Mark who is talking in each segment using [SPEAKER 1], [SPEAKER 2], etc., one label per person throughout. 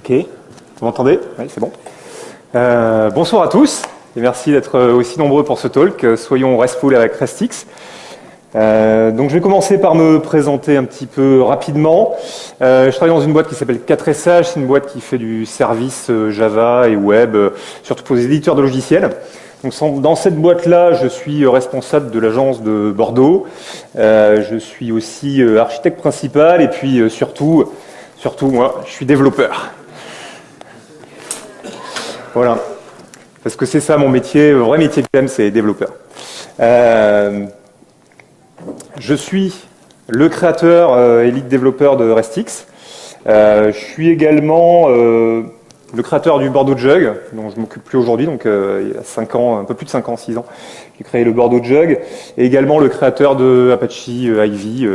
[SPEAKER 1] Ok, vous m'entendez? Oui, c'est bon. Bonsoir à tous, et merci d'être aussi nombreux pour ce talk. Soyons RESTful avec RESTX. Donc je vais commencer par me présenter un petit peu rapidement. Je travaille dans une boîte qui s'appelle 4SH, c'est une boîte qui fait du service Java et web, surtout pour les éditeurs de logiciels. Donc dans cette boîte-là, je suis responsable de l'agence de Bordeaux. Je suis aussi architecte principal et puis surtout moi, je suis développeur. Voilà, parce que c'est ça mon métier, le vrai métier que j'aime, c'est développeur. Je suis le créateur et lead développeur de RESTX. Je suis également le créateur du Bordeaux Jug, dont je ne m'occupe plus aujourd'hui, donc il y a 5 ans, un peu plus de 5 ans, 6 ans, j'ai créé le Bordeaux Jug, et également le créateur de Apache Ivy,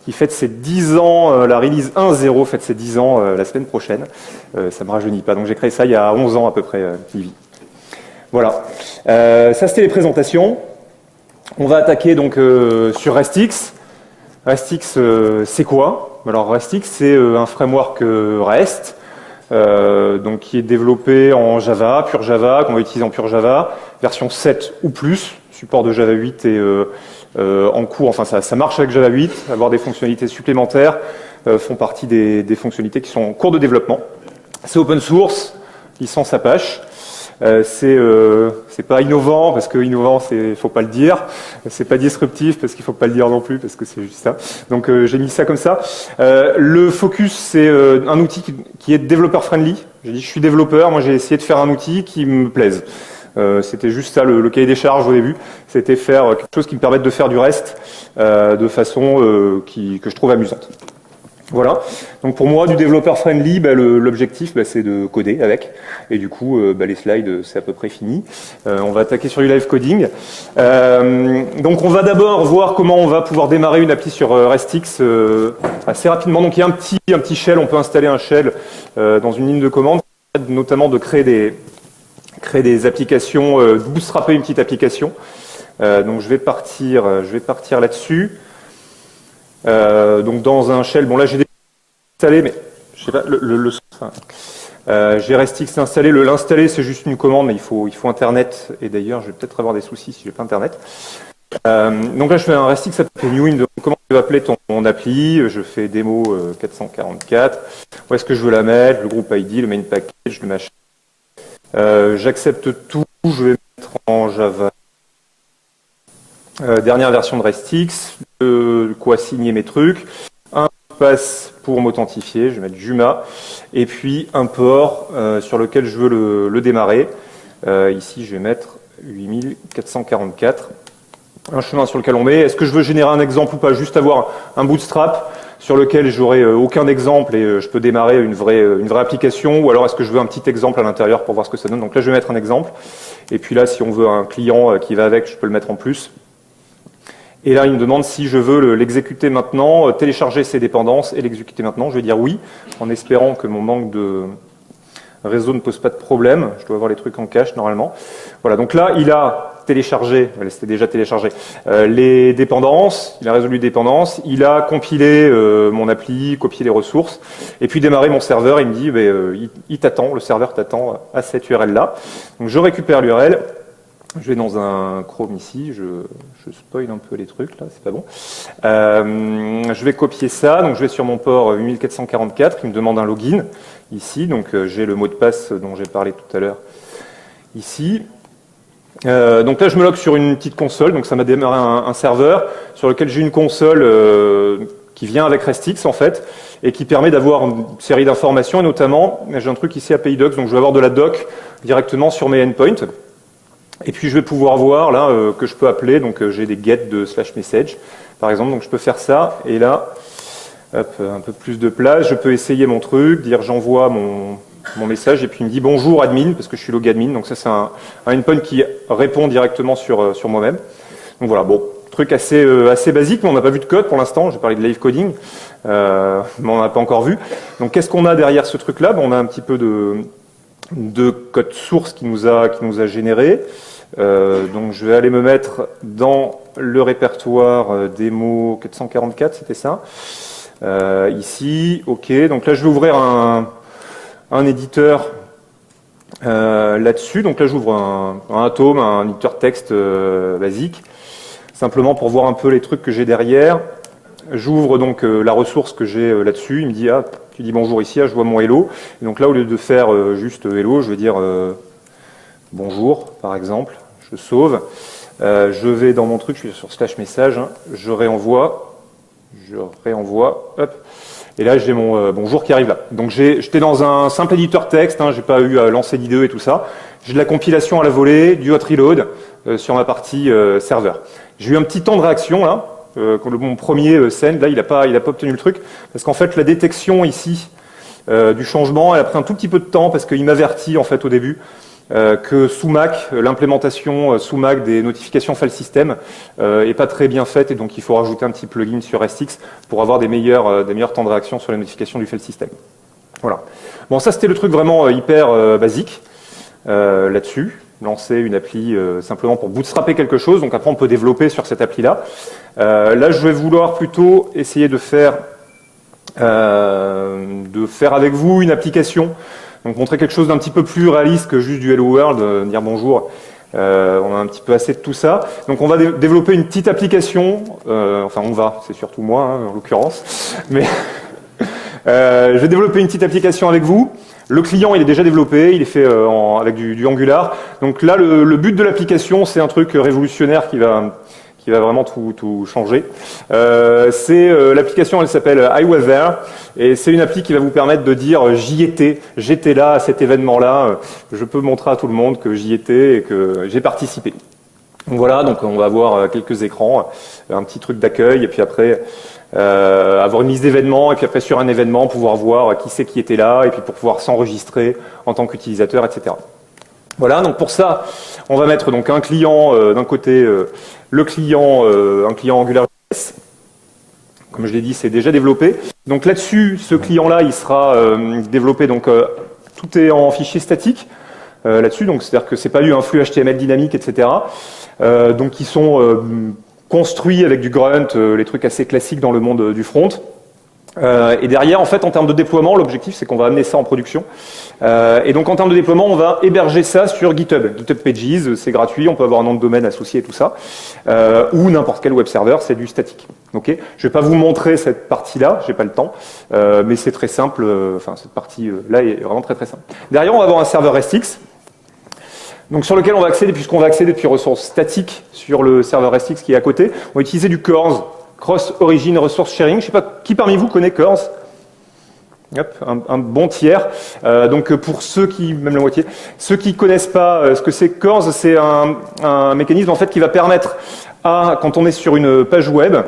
[SPEAKER 1] qui fête ses 10 ans, la release 1.0 fête ses 10 ans la semaine prochaine. Ça ne me rajeunit pas, donc j'ai créé ça il y a 11 ans à peu près, Ivy. Voilà, ça c'était les présentations. On va attaquer donc sur RESTX. RESTX, c'est quoi? Alors RESTX, c'est un framework REST, donc qui est développé en Java, pure Java, qu'on va utiliser en pure Java, version 7 ou plus, support de Java 8 est en cours, enfin ça marche avec Java 8, avoir des fonctionnalités supplémentaires font partie des fonctionnalités qui sont en cours de développement. C'est open source, licence Apache. C'est pas innovant parce que innovant faut pas le dire, c'est pas disruptif parce qu'il faut pas le dire non plus parce que c'est juste ça. Donc j'ai mis ça comme ça. Le focus c'est un outil qui est développeur friendly. J'ai dit je suis développeur, moi j'ai essayé de faire un outil qui me plaise. C'était juste ça le cahier des charges au début, c'était faire quelque chose qui me permette de faire du reste de façon que je trouve amusante. Voilà, donc pour moi, du développeur friendly, l'objectif c'est de coder avec, et du coup les slides c'est à peu près fini. On va attaquer sur du live coding. Donc on va d'abord voir comment on va pouvoir démarrer une appli sur RESTX assez rapidement. Donc il y a un petit shell, on peut installer un shell dans une ligne de commande, notamment de créer des applications, de bootstrapper une petite application. Donc je vais partir là-dessus. Donc dans un shell, bon là j'ai installé, mais je sais pas j'ai RESTX installé. L'installer c'est juste une commande, mais il faut internet. Et d'ailleurs je vais peut-être avoir des soucis si j'ai pas internet. Donc là je fais un RESTX appelé new, comment tu vas appeler ton appli. Je fais démo 444. Où est-ce que je veux la mettre? Le groupe ID, le main package, le machin. J'accepte tout. Je vais mettre en Java. Dernière version de RESTX, quoi signer mes trucs, un pass pour m'authentifier, je vais mettre Juma, et puis un port sur lequel je veux le démarrer. Ici, je vais mettre 8444, un chemin sur lequel on met. Est-ce que je veux générer un exemple ou pas? Juste avoir un bootstrap sur lequel j'aurai aucun exemple et je peux démarrer une vraie application, ou alors est-ce que je veux un petit exemple à l'intérieur pour voir ce que ça donne? Donc là, je vais mettre un exemple. Et puis là, si on veut un client qui va avec, je peux le mettre en plus. Et là, il me demande si je veux l'exécuter maintenant, télécharger ses dépendances et l'exécuter maintenant. Je vais dire oui, en espérant que mon manque de réseau ne pose pas de problème. Je dois avoir les trucs en cache normalement. Voilà, donc là, il a téléchargé, c'était déjà téléchargé, les dépendances, il a résolu les dépendances, il a compilé mon appli, copié les ressources, et puis démarré mon serveur. Il me dit, il t'attend, le serveur t'attend à cette URL-là. Donc je récupère l'URL. Je vais dans un Chrome ici, je spoil un peu les trucs là, c'est pas bon. Je vais copier ça, donc je vais sur mon port 8444, il me demande un login ici, donc j'ai le mot de passe dont j'ai parlé tout à l'heure ici. Donc là je me log sur une petite console, donc ça m'a démarré un serveur sur lequel j'ai une console qui vient avec RESTX en fait, et qui permet d'avoir une série d'informations, et notamment, j'ai un truc ici API Docs, donc je vais avoir de la doc directement sur mes endpoints. Et puis je vais pouvoir voir là que je peux appeler, donc j'ai des get de /message par exemple, donc je peux faire ça, et là, hop, un peu plus de place, je peux essayer mon truc, dire j'envoie mon message, et puis il me dit bonjour admin, parce que je suis log admin, donc ça c'est un endpoint qui répond directement sur moi-même. Donc voilà, bon, truc assez basique, mais on n'a pas vu de code pour l'instant, j'ai parlé de live coding, mais on n'a pas encore vu. Donc qu'est-ce qu'on a derrière ce truc-là? On a un petit peu de code source qui nous a généré. Donc je vais aller me mettre dans le répertoire démo 444, c'était ça. Ici, ok. Donc là je vais ouvrir un éditeur là-dessus. Donc là, j'ouvre un Atom, un éditeur texte basique, simplement pour voir un peu les trucs que j'ai derrière. J'ouvre donc la ressource que j'ai là-dessus. Il me dit, ah, tu dis bonjour ici, ah, je vois mon hello. Et donc là, au lieu de faire juste hello, je vais dire bonjour, par exemple. Je sauve. Je vais dans mon truc, je suis sur slash message, hein, je réenvoie, hop. Et là, j'ai mon bonjour qui arrive là. Donc, j'étais dans un simple éditeur texte, hein, j'ai pas eu à lancer d'IDE et tout ça. J'ai de la compilation à la volée, du hot reload sur ma partie serveur. J'ai eu un petit temps de réaction là. Mon premier send, là, il a pas obtenu le truc, parce qu'en fait, la détection ici du changement, elle a pris un tout petit peu de temps, parce qu'il m'avertit en fait au début que sous Mac, l'implémentation sous Mac des notifications file system est pas très bien faite, et donc il faut rajouter un petit plugin sur SX pour avoir des meilleurs temps de réaction sur les notifications du file system. Voilà. Bon, ça c'était le truc vraiment hyper basique là-dessus. Lancer une appli simplement pour bootstrapper quelque chose, donc après on peut développer sur cette appli-là. Là, je vais vouloir plutôt essayer de faire avec vous une application. Donc montrer quelque chose d'un petit peu plus réaliste que juste du Hello World, dire bonjour. On a un petit peu assez de tout ça. Donc on va développer une petite application. Enfin on va, c'est surtout moi hein, en l'occurrence. Mais je vais développer une petite application avec vous. Le client il est déjà développé, il est fait avec du Angular. Donc là le but de l'application c'est un truc révolutionnaire qui va vraiment tout changer. L'application, elle s'appelle I Was There, et c'est une appli qui va vous permettre de dire j'y étais, j'étais là à cet événement-là, je peux montrer à tout le monde que j'y étais et que j'ai participé. Donc voilà, donc on va avoir quelques écrans, un petit truc d'accueil, et puis après avoir une liste d'événements, et puis après sur un événement pouvoir voir qui c'est qui était là, et puis pour pouvoir s'enregistrer en tant qu'utilisateur, etc. Voilà, donc pour ça, on va mettre donc un client d'un côté, un client AngularJS. Comme je l'ai dit, c'est déjà développé. Donc là-dessus, ce client-là, il sera développé. Donc tout est en fichier statique là-dessus. Donc c'est-à-dire que c'est pas un flux HTML dynamique, etc. Donc ils sont construits avec du grunt, les trucs assez classiques dans le monde du front. Et derrière, en fait, en termes de déploiement, l'objectif, c'est qu'on va amener ça en production. Et donc, en termes de déploiement, on va héberger ça sur GitHub. GitHub Pages, c'est gratuit, on peut avoir un nom de domaine associé et tout ça. Ou n'importe quel web server, c'est du statique. Okay, je ne vais pas vous montrer cette partie-là, j'ai pas le temps, mais c'est très simple. Enfin, cette partie-là est vraiment très très simple. Derrière, on va avoir un serveur RESTX. Donc sur lequel on va accéder, puisqu'on va accéder depuis ressources statiques sur le serveur RESTX qui est à côté. On va utiliser du CORS. Cross Origin Resource Sharing. Je ne sais pas qui parmi vous connaît CORS. Hop, un bon tiers. Donc pour ceux qui, même la moitié, ceux qui connaissent pas ce que c'est CORS, c'est un mécanisme en fait qui va permettre quand on est sur une page web,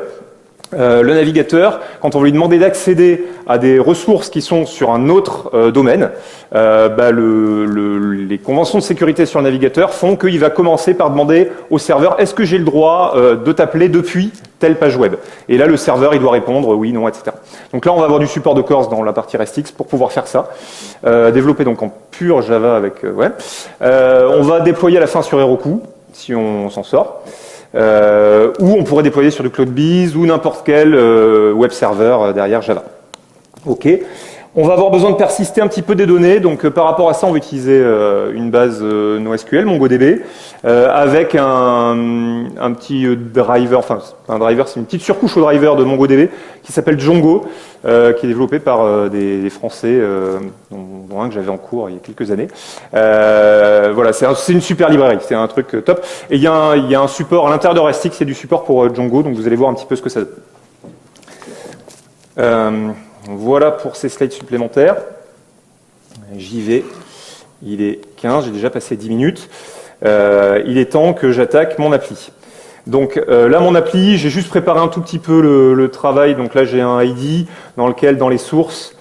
[SPEAKER 1] le navigateur, quand on va lui demander d'accéder à des ressources qui sont sur un autre domaine, les conventions de sécurité sur le navigateur font qu'il va commencer par demander au serveur est-ce que j'ai le droit de t'appeler depuis telle page web. Et là, le serveur, il doit répondre oui, non, etc. Donc là, on va avoir du support de CORS dans la partie RESTX pour pouvoir faire ça. Développé donc en pur Java avec on va déployer à la fin sur Heroku, si on s'en sort. Ou on pourrait déployer sur du CloudBees ou n'importe quel web server derrière Java. Ok. On va avoir besoin de persister un petit peu des données, donc par rapport à ça, on va utiliser une base NoSQL, MongoDB, avec un petit driver, enfin un driver, c'est une petite surcouche au driver de MongoDB qui s'appelle Django, qui est développé par des Français, dont un que j'avais en cours il y a quelques années. Voilà, c'est une super librairie, c'est un truc top. Et il y a un support à l'intérieur de RESTX, il y a du support pour Django, donc vous allez voir un petit peu ce que ça donne. Voilà pour ces slides supplémentaires. J'y vais. Il est 15, j'ai déjà passé 10 minutes. Il est temps que j'attaque mon appli. Donc là, mon appli, j'ai juste préparé un tout petit peu le travail. Donc là, j'ai un ID dans lequel, dans les sources,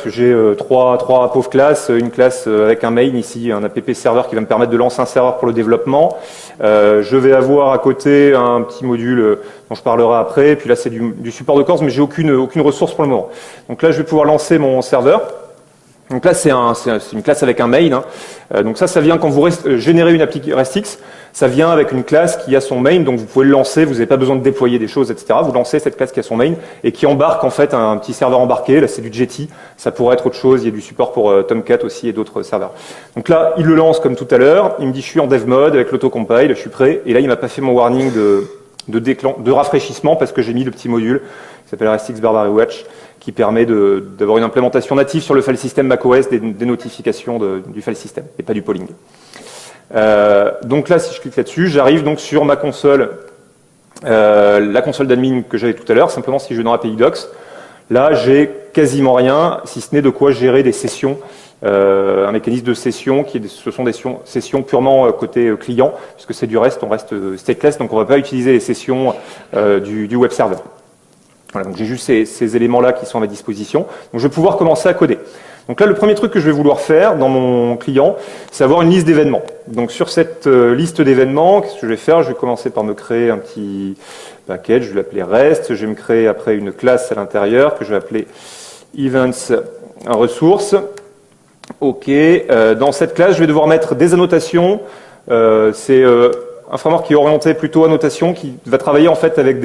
[SPEAKER 1] j'ai trois pauvres classes, une classe avec un main ici, un app serveur qui va me permettre de lancer un serveur pour le développement. Je vais avoir à côté un petit module dont je parlerai après. Et puis là, c'est du support de CORS, mais j'ai aucune ressource pour le moment. Donc là, je vais pouvoir lancer mon serveur. Donc là, c'est une classe avec un main. Hein. Donc ça vient quand vous générez une appli RESTX, ça vient avec une classe qui a son main, donc vous pouvez le lancer, vous n'avez pas besoin de déployer des choses, etc. Vous lancez cette classe qui a son main et qui embarque en fait un petit serveur embarqué. Là, c'est du Jetty, ça pourrait être autre chose. Il y a du support pour Tomcat aussi et d'autres serveurs. Donc là, il le lance comme tout à l'heure. Il me dit, je suis en dev mode avec l'autocompile, je suis prêt. Et là, il m'a pas fait mon warning de rafraîchissement parce que j'ai mis le petit module qui s'appelle RESTX Barbary Watch, qui permet d'avoir une implémentation native sur le file system macOS des notifications du file system et pas du polling. Donc là, si je clique là-dessus, j'arrive donc sur ma console, la console d'admin que j'avais tout à l'heure. Simplement, si je vais dans API Docs, là, j'ai quasiment rien, si ce n'est de quoi gérer des sessions, un mécanisme de session ce sont des sessions purement côté client, puisque c'est du REST, on reste stateless, donc on ne va pas utiliser les sessions du web server. Voilà, donc j'ai juste ces éléments-là qui sont à ma disposition. Donc je vais pouvoir commencer à coder. Donc là, le premier truc que je vais vouloir faire dans mon client, c'est avoir une liste d'événements. Donc sur cette liste d'événements, qu'est-ce que je vais faire? Je vais commencer par me créer un petit package, je vais l'appeler REST. Je vais me créer après une classe à l'intérieur que je vais appeler Events Ressource. OK. Dans cette classe, je vais devoir mettre des annotations. C'est un framework qui est orienté plutôt annotation, qui va travailler en fait avec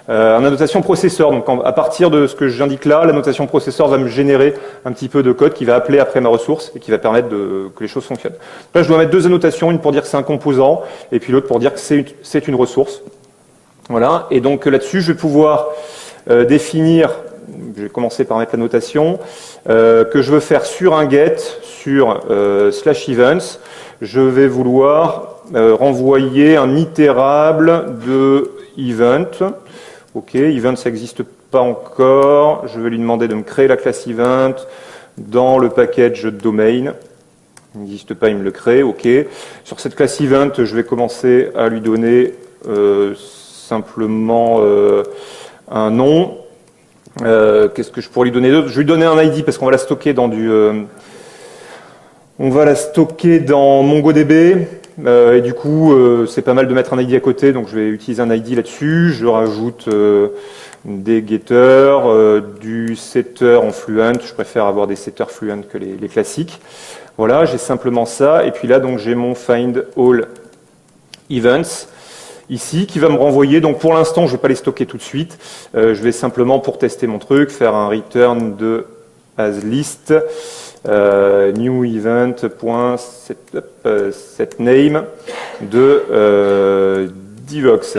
[SPEAKER 1] un annotation processeur. Donc à partir de ce que j'indique là, l'annotation processeur va me générer un petit peu de code qui va appeler après ma ressource et qui va permettre que les choses fonctionnent. Là, je dois mettre deux annotations, une pour dire que c'est un composant et puis l'autre pour dire que c'est une ressource. Voilà. Et donc là-dessus, je vais pouvoir définir, je vais commencer par mettre la notation, que je veux faire sur un get, sur /events. Je vais vouloir renvoyer un itérable de event. OK, event, ça n'existe pas encore. Je vais lui demander de me créer la classe event dans le package domain. Il n'existe pas, il me le crée. OK. Sur cette classe event, je vais commencer à lui donner simplement un nom. Qu'est-ce que je pourrais lui donner d'autre? Je vais lui donner un ID parce qu'on va la stocker dans on va la stocker dans MongoDB. Et du coup, c'est pas mal de mettre un ID à côté, donc je vais utiliser un ID là-dessus. Je rajoute des getters, du setter en fluent. Je préfère avoir des setters fluent que les classiques. Voilà, j'ai simplement ça. Et puis là, donc j'ai mon find all events ici qui va me renvoyer. Donc pour l'instant, je ne vais pas les stocker tout de suite. Je vais simplement, pour tester mon truc, faire un return de asList. New event.setName de Divox.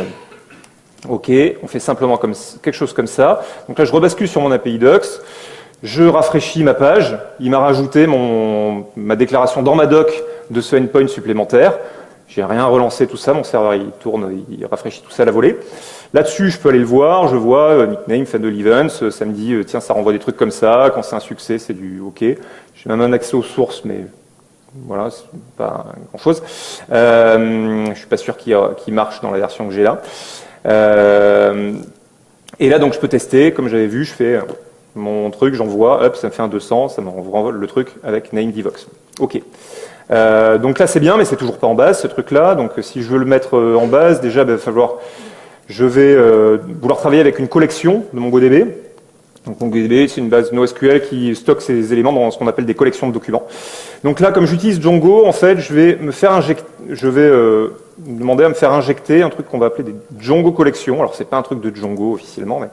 [SPEAKER 1] OK, on fait simplement quelque chose comme ça. Donc là, je rebascule sur mon API Docs. Je rafraîchis ma page. Il m'a rajouté ma déclaration dans ma doc de ce endpoint supplémentaire. J'ai rien relancé tout ça. Mon serveur, il tourne, il rafraîchit tout ça à la volée. Là-dessus, je peux aller le voir. Je vois nickname, find all events. Ça me dit, tiens, ça renvoie des trucs comme ça. Quand c'est un succès, c'est du OK. J'ai même un accès aux sources, mais voilà, c'est pas grand-chose. Je suis pas sûr qu'il marche dans la version que j'ai là. Et là, donc, je peux tester. Comme j'avais vu, je fais mon truc, j'envoie, hop, ça me fait un 200, ça me renvoie le truc avec name divox. OK. Donc là, c'est bien, mais c'est toujours pas en base, ce truc-là. Donc, si je veux le mettre en base, déjà, il va falloir... Je vais vouloir travailler avec une collection de MongoDB. Donc MongoDB, c'est une base NoSQL qui stocke ces éléments dans ce qu'on appelle des collections de documents. Donc là, comme j'utilise Django, en fait, je vais demander à me faire injecter un truc qu'on va appeler des Django collections. Alors, c'est pas un truc de Django officiellement, mais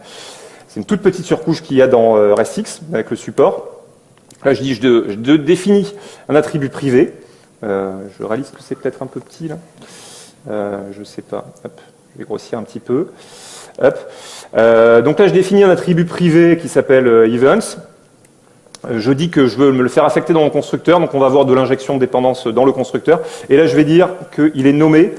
[SPEAKER 1] c'est une toute petite surcouche qu'il y a dans RESTX avec le support. Là, je dis, je définis un attribut privé. Je réalise que c'est peut-être un peu petit là. Je sais pas. Hop. Je vais grossir un petit peu. Hop. Donc là, je définis un attribut privé qui s'appelle events. Je dis que je veux me le faire affecter dans mon constructeur, donc on va avoir de l'injection de dépendance dans le constructeur. Et là, je vais dire qu'il est nommé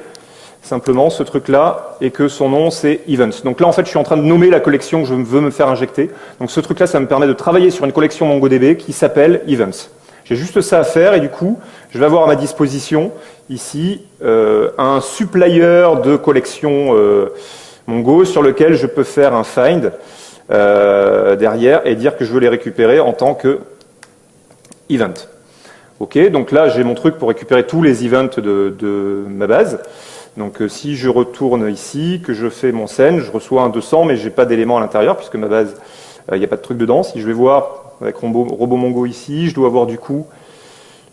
[SPEAKER 1] simplement ce truc-là et que son nom c'est events. Donc là, en fait, je suis en train de nommer la collection que je veux me faire injecter. Donc ce truc-là, ça me permet de travailler sur une collection MongoDB qui s'appelle events. J'ai juste ça à faire et du coup, je vais avoir à ma disposition ici un supplier de collection Mongo sur lequel je peux faire un find derrière et dire que je veux les récupérer en tant que event. OK, donc là, j'ai mon truc pour récupérer tous les events de ma base. Donc si je retourne ici, que je fais mon send, je reçois un 200, mais je n'ai pas d'éléments à l'intérieur puisque ma base, il n'y a pas de truc dedans. Si je vais voir avec RoboMongo ici. Je dois avoir du coup,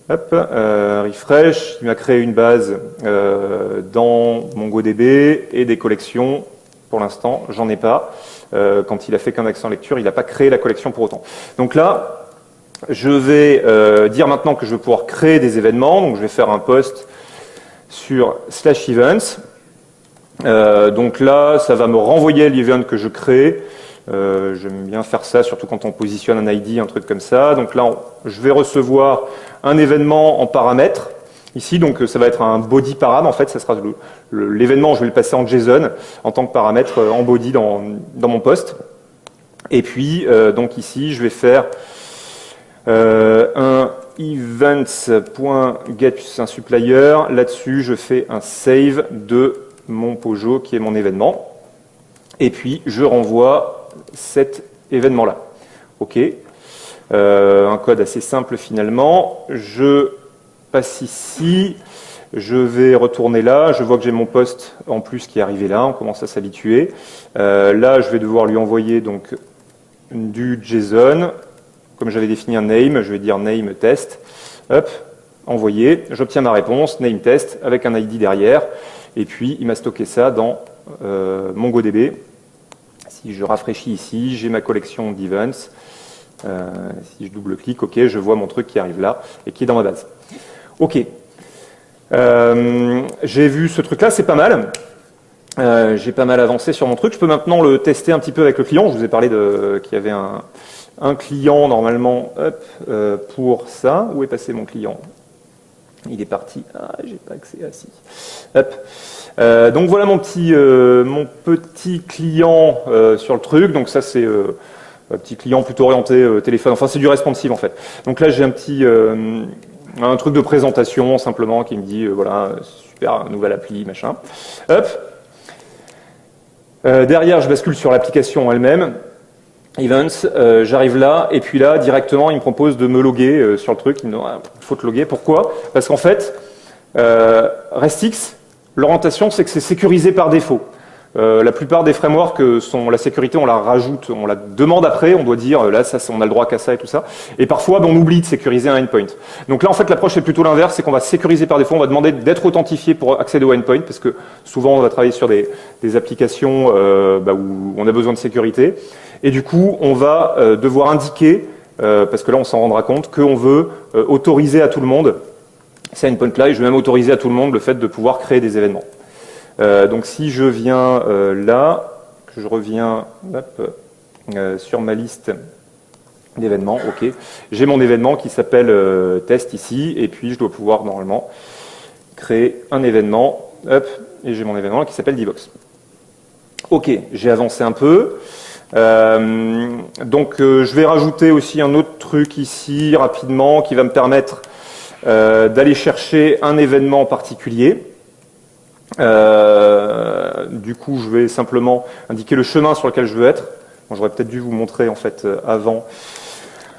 [SPEAKER 1] hop, refresh, il m'a créé une base dans MongoDB et des collections. Pour l'instant, j'en ai pas. Quand il a fait qu'un accent lecture, il n'a pas créé la collection pour autant. Donc là, je vais dire maintenant que je vais pouvoir créer des événements. Donc je vais faire un post sur /events. Donc là, ça va me renvoyer l'event que je crée. J'aime bien faire ça, surtout quand on positionne un ID, un truc comme ça. Donc là, je vais recevoir un événement en paramètres. Ici, donc ça va être un body param. En fait, ça sera l'événement, je vais le passer en JSON en tant que paramètre en body dans mon post. Et puis, donc ici, je vais faire un events.get, c'est un supplier. Là-dessus, je fais un save de mon Pojo qui est mon événement. Et puis, je renvoie cet événement-là. OK. Un code assez simple finalement. Je passe ici. Je vais retourner là. Je vois que j'ai mon post en plus qui est arrivé là. On commence à s'habituer. Là, je vais devoir lui envoyer donc du JSON. Comme j'avais défini un name, je vais dire name test. Hop, envoyer. J'obtiens ma réponse, name test, avec un ID derrière. Et puis, il m'a stocké ça dans MongoDB. Si je rafraîchis ici, j'ai ma collection d'events. Si je double-clique, OK, je vois mon truc qui arrive là et qui est dans ma base. OK. J'ai vu ce truc-là, c'est pas mal. J'ai pas mal avancé sur mon truc. Je peux maintenant le tester un petit peu avec le client. Je vous ai parlé qu'il y avait un client normalement pour ça. Où est passé mon client? Il est parti. Ah, j'ai pas accès à si. Hop. Donc voilà mon petit client sur le truc. Donc ça c'est un petit client plutôt orienté téléphone. Enfin c'est du responsive en fait. Donc là j'ai un truc de présentation simplement qui me dit voilà super nouvelle appli machin. Hop. Derrière je bascule sur l'application elle-même. Events, j'arrive là, et puis là, directement, il me propose de me loguer sur le truc. Il me dit, il faut te loguer. Pourquoi? Parce qu'en fait, RESTX, l'orientation, c'est que c'est sécurisé par défaut. La plupart des frameworks, la sécurité, on la rajoute, on la demande après, on doit dire, là, ça, on a le droit qu'à ça et tout ça. Et parfois, on oublie de sécuriser un endpoint. Donc là, en fait, l'approche est plutôt l'inverse, c'est qu'on va sécuriser par défaut, on va demander d'être authentifié pour accéder au endpoint, parce que souvent, on va travailler sur des applications où on a besoin de sécurité. Et du coup, on va devoir indiquer, parce que là, on s'en rendra compte, qu'on veut autoriser à tout le monde ces endpoints-là, et je vais même autoriser à tout le monde le fait de pouvoir créer des événements. Donc si je viens là, que je reviens sur ma liste d'événements, ok, j'ai mon événement qui s'appelle test ici, et puis je dois pouvoir normalement créer un événement, hop, et j'ai mon événement qui s'appelle Dbox. Ok, j'ai avancé un peu. Donc je vais rajouter aussi un autre truc ici rapidement qui va me permettre d'aller chercher un événement particulier. Du coup je vais simplement indiquer le chemin sur lequel je veux être. Bon, j'aurais peut-être dû vous montrer en fait avant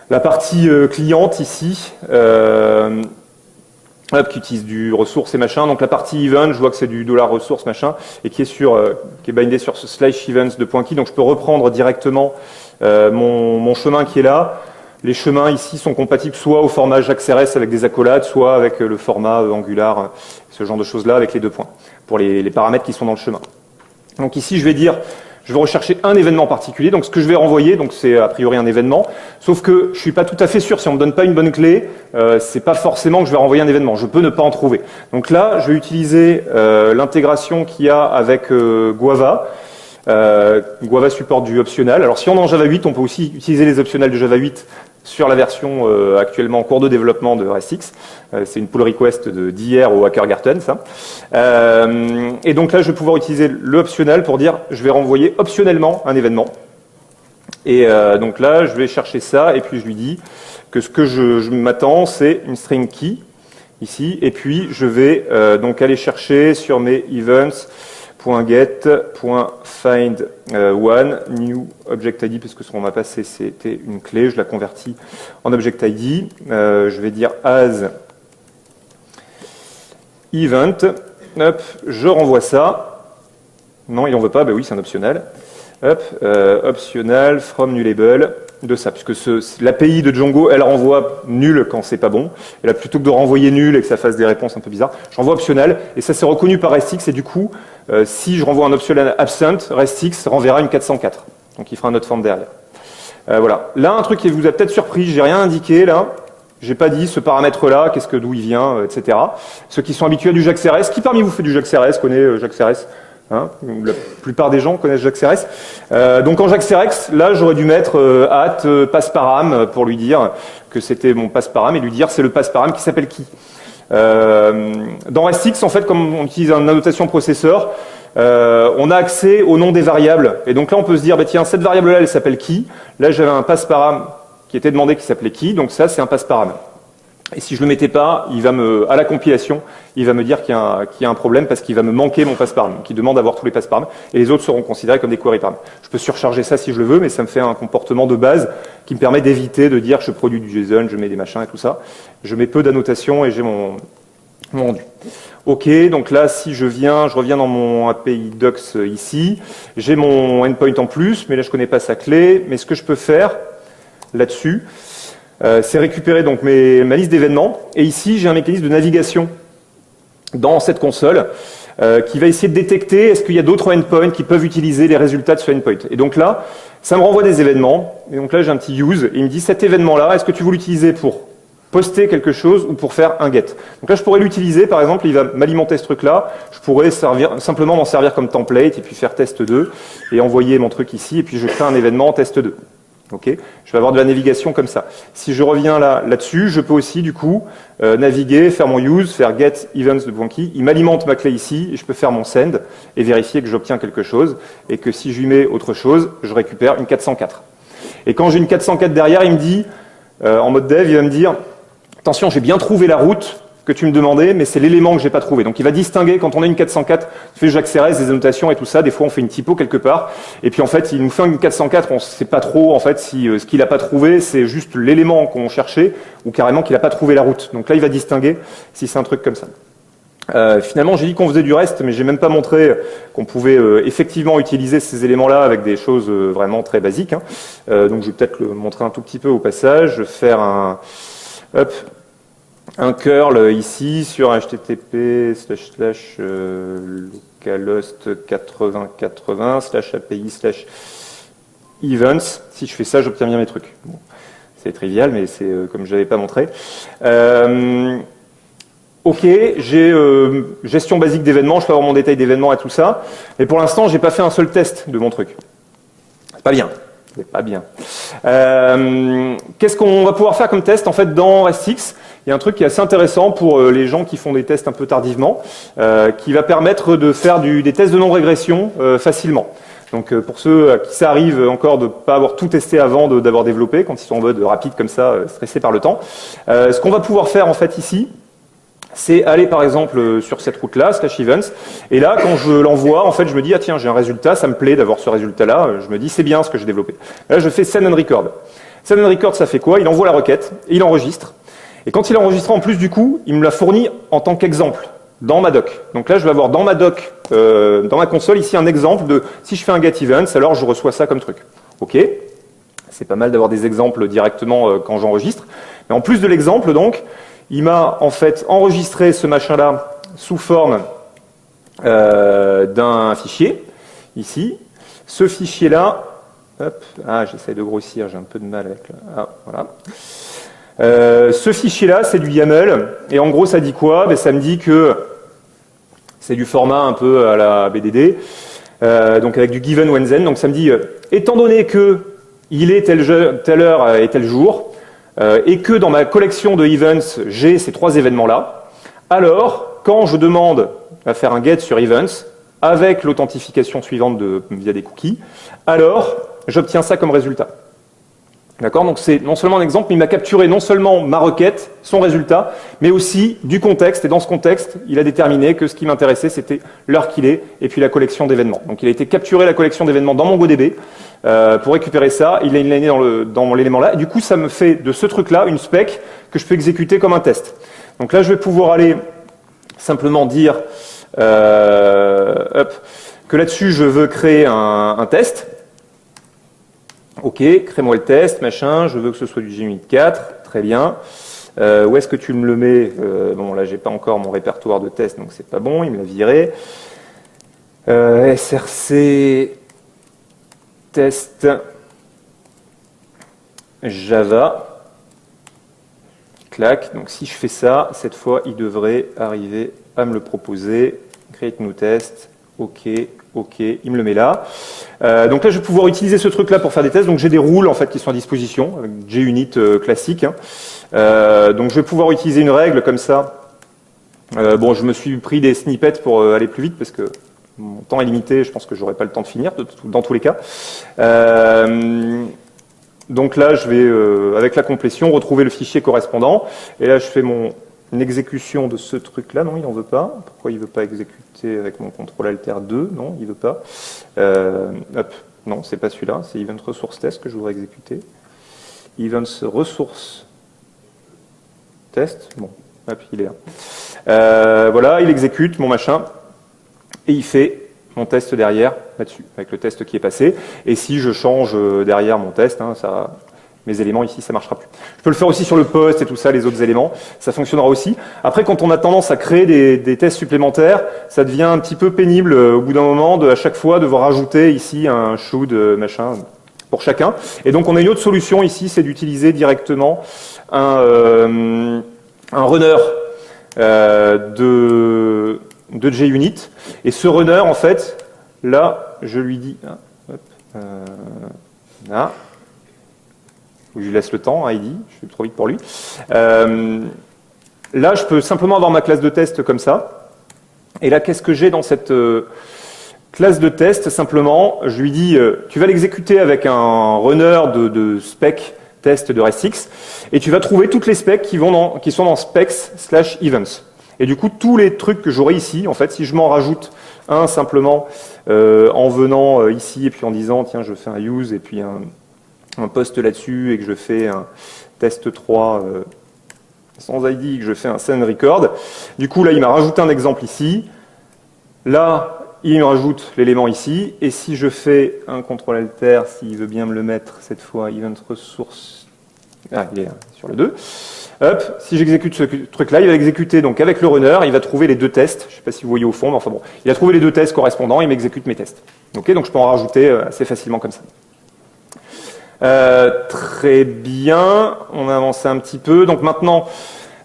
[SPEAKER 1] la partie cliente ici qui utilise du ressource et machin. Donc la partie event, je vois que c'est du $ressource machin et qui est bindé sur ce /events de .key. Donc je peux reprendre directement mon chemin qui est là. Les chemins ici sont compatibles soit au format JAX-RS avec des accolades, soit avec le format Angular, ce genre de choses-là avec les 2 points pour les paramètres qui sont dans le chemin. Donc ici je vais dire, je vais rechercher un événement particulier. Donc ce que je vais renvoyer, donc c'est a priori un événement. Sauf que je suis pas tout à fait sûr, si on me donne pas une bonne clé, c'est pas forcément que je vais renvoyer un événement. Je peux ne pas en trouver. Donc là, je vais utiliser l'intégration qu'il y a avec Guava. Guava supporte du optional. Alors si on est en Java 8, on peut aussi utiliser les optionnels de Java 8 sur la version actuellement en cours de développement de RESTX. C'est une pull request d'hier au HackerGarten, ça. Et donc là, je vais pouvoir utiliser le optionnel pour dire je vais renvoyer optionnellement un événement. Et donc là, je vais chercher ça et puis je lui dis que ce que je m'attends, c'est une string key ici. Et puis je vais donc aller chercher sur mes events .get.find one new object ID, parce que ce qu'on m'a passé c'était une clé, je la convertis en object ID. Je vais dire as event, hop, je renvoie ça. Non, il n'en veut pas, bah oui, c'est un optionnel. Hop, optional from new label. de ça, puisque l'API de Django, elle renvoie nul quand c'est pas bon. Et là, plutôt que de renvoyer nul et que ça fasse des réponses un peu bizarres, je renvoie optionnel, et ça c'est reconnu par RESTX, et du coup, si je renvoie un optionnel absent, RESTX renverra une 404. Donc il fera un autre forme derrière. Voilà. Là, un truc qui vous a peut-être surpris, j'ai rien indiqué là. J'ai pas dit ce paramètre-là, d'où il vient, etc. Ceux qui sont habitués à du JAX-RS, qui parmi vous fait du JAX-RS, connaît JAX-RS, hein, la plupart des gens connaissent JAX-RS. Donc en JAX-RS, là, j'aurais dû mettre passparam pour lui dire que c'était mon passparam et lui dire c'est le passparam qui s'appelle qui. Dans RESTX, en fait, comme on utilise une annotation processeur, on a accès au nom des variables. Et donc là, on peut se dire, bah, tiens, cette variable-là, elle s'appelle qui. Là, j'avais un passparam qui était demandé qui s'appelait qui, donc ça c'est un passparam. Et si je le mettais pas, il va à la compilation, il va me dire qu'il y a un problème parce qu'il va me manquer mon passparam, qui demande d'avoir tous les passparams, et les autres seront considérés comme des query params. Je peux surcharger ça si je le veux, mais ça me fait un comportement de base qui me permet d'éviter de dire que je produis du JSON, je mets des machins et tout ça. Je mets peu d'annotations et j'ai mon rendu. Ok, donc là, si je reviens dans mon API docs ici, j'ai mon endpoint en plus, mais là je connais pas sa clé, mais ce que je peux faire là-dessus, c'est récupérer donc ma liste d'événements. Et ici, j'ai un mécanisme de navigation dans cette console qui va essayer de détecter est-ce qu'il y a d'autres endpoints qui peuvent utiliser les résultats de ce endpoint. Et donc là, ça me renvoie des événements. Et donc là, j'ai un petit use. Et il me dit cet événement-là, est-ce que tu veux l'utiliser pour poster quelque chose ou pour faire un get. Donc là, je pourrais l'utiliser. Par exemple, il va m'alimenter ce truc-là. Je pourrais simplement m'en servir comme template et puis faire test 2 et envoyer mon truc ici. Et puis, je crée un événement test 2. Okay, je vais avoir de la navigation comme ça. Si je reviens là-dessus, je peux aussi du coup naviguer, faire mon use, faire get events de key. Il m'alimente ma clé ici et je peux faire mon send et vérifier que j'obtiens quelque chose et que si je lui mets autre chose, je récupère une 404. Et quand j'ai une 404 derrière, il me dit, en mode dev, il va me dire attention, j'ai bien trouvé la route que tu me demandais, mais c'est l'élément que j'ai pas trouvé. Donc il va distinguer, quand on a une 404, tu fais JAX-RS, des annotations et tout ça, des fois on fait une typo quelque part, et puis en fait il nous fait une 404, on sait pas trop en fait si ce qu'il a pas trouvé, c'est juste l'élément qu'on cherchait, ou carrément qu'il a pas trouvé la route. Donc là il va distinguer si c'est un truc comme ça. Finalement j'ai dit qu'on faisait du reste, mais j'ai même pas montré qu'on pouvait effectivement utiliser ces éléments-là avec des choses vraiment très basiques. Hein. Donc je vais peut-être le montrer un tout petit peu au passage, je vais faire un curl ici sur http://localhost 8080/API/events. Si je fais ça, j'obtiens bien mes trucs. Bon, c'est trivial, mais c'est comme je n'avais pas montré. Ok, j'ai gestion basique d'événements, je peux avoir mon détail d'événements et tout ça. Mais pour l'instant, j'ai pas fait un seul test de mon truc. C'est pas bien. C'est pas bien. Qu'est-ce qu'on va pouvoir faire comme test en fait dans RESTX? Il y a un truc qui est assez intéressant pour les gens qui font des tests un peu tardivement, qui va permettre de faire des tests de non-régression facilement. Donc pour ceux à qui ça arrive encore de ne pas avoir tout testé avant d'avoir développé, quand ils sont en mode rapide comme ça, stressés par le temps, ce qu'on va pouvoir faire en fait ici, c'est aller par exemple sur cette route-là, /events, et là quand je l'envoie, en fait je me dis ah tiens j'ai un résultat, ça me plaît d'avoir ce résultat-là, je me dis c'est bien ce que j'ai développé. Là je fais send and record. Send and record ça fait quoi? Il envoie la requête, et il enregistre. Et quand il a enregistré en plus du coup, il me l'a fourni en tant qu'exemple dans ma doc. Donc là je vais avoir dans ma doc, dans ma console ici un exemple de si je fais un get events, alors je reçois ça comme truc. Ok, c'est pas mal d'avoir des exemples directement quand j'enregistre. Mais en plus de l'exemple donc, il m'a en fait enregistré ce machin-là sous forme d'un fichier, ici. Ce fichier-là, hop, j'essaie de grossir, j'ai un peu de mal avec voilà. Ce fichier-là, c'est du YAML, et en gros, ça dit quoi? Ça me dit que c'est du format un peu à la BDD, donc avec du given when then. Donc ça me dit, étant donné que il est telle heure et tel jour, et que dans ma collection de events, j'ai ces 3 événements-là, alors, quand je demande à faire un get sur events, avec l'authentification suivante via des cookies, alors, j'obtiens ça comme résultat. D'accord? Donc c'est non seulement un exemple, mais il m'a capturé non seulement ma requête, son résultat, mais aussi du contexte. Et dans ce contexte, il a déterminé que ce qui m'intéressait, c'était l'heure qu'il est, et puis la collection d'événements. Donc il a été capturé la collection d'événements dans MongoDB pour récupérer ça. Il l'a inliné dans l'élément là. Et du coup, ça me fait de ce truc-là une spec que je peux exécuter comme un test. Donc là, je vais pouvoir aller simplement dire que là-dessus, je veux créer un test. Ok, crée-moi le test, machin, je veux que ce soit du JUnit 4, très bien. Où est-ce que tu me le mets? Bon, là, j'ai pas encore mon répertoire de tests, donc c'est pas bon, il me l'a viré. SRC test Java. Clac. Donc si je fais ça, cette fois, il devrait arriver à me le proposer. Create new test. Ok, ok, il me le met là. Donc là, je vais pouvoir utiliser ce truc-là pour faire des tests. Donc j'ai des rules en fait qui sont à disposition, avec JUnit classique. Hein. Donc je vais pouvoir utiliser une règle comme ça. Bon, je me suis pris des snippets pour aller plus vite parce que mon temps est limité. Je pense que j'aurai pas le temps de finir dans tous les cas. Donc là, je vais, avec la complétion, retrouver le fichier correspondant. Et là, je fais une exécution de ce truc-là. Non, il n'en veut pas. Pourquoi il ne veut pas exécuter avec mon CTRL-ALTER2? Non, il ne veut pas. Hop. Non, c'est pas celui-là. C'est Event Resource Test que je voudrais exécuter. Events Resource Test. Bon, hop, il est là. Voilà, il exécute mon machin. Et il fait mon test derrière, là-dessus, avec le test qui est passé. Et si je change derrière mon test, hein, mes éléments ici, ça ne marchera plus. Je peux le faire aussi sur le post et tout ça, les autres éléments, ça fonctionnera aussi. Après, quand on a tendance à créer des tests supplémentaires, ça devient un petit peu pénible au bout d'un moment de à chaque fois devoir ajouter ici un should machin pour chacun. Et donc on a une autre solution ici, c'est d'utiliser directement un runner de JUnit. Et ce runner, en fait, là, je lui dis... là, je lui laisse le temps, hein, il dit, je suis trop vite pour lui. Là, je peux simplement avoir ma classe de test comme ça. Et là, qu'est-ce que j'ai dans cette classe de test? Simplement, je lui dis, tu vas l'exécuter avec un runner de spec test de RESTX, et tu vas trouver toutes les specs qui sont dans specs/events. Et du coup, tous les trucs que j'aurai ici, en fait, si je m'en rajoute un simplement en venant ici et puis en disant, tiens, je fais un use et puis un post là-dessus et que je fais un test 3 sans ID, que je fais un send record, du coup, là, il m'a rajouté un exemple ici. Là, il me rajoute l'élément ici. Et si je fais un CTRL-ALTER, s'il veut bien me le mettre, cette fois, event resource, ah, il est sur le 2. Hop, si j'exécute ce truc-là, il va l'exécuter donc avec le runner, il va trouver les deux tests. Je ne sais pas si vous voyez au fond, mais enfin bon, il a trouvé les deux tests correspondants, il m'exécute mes tests. Okay, donc je peux en rajouter assez facilement comme ça. Très bien, on a avancé un petit peu. Donc maintenant,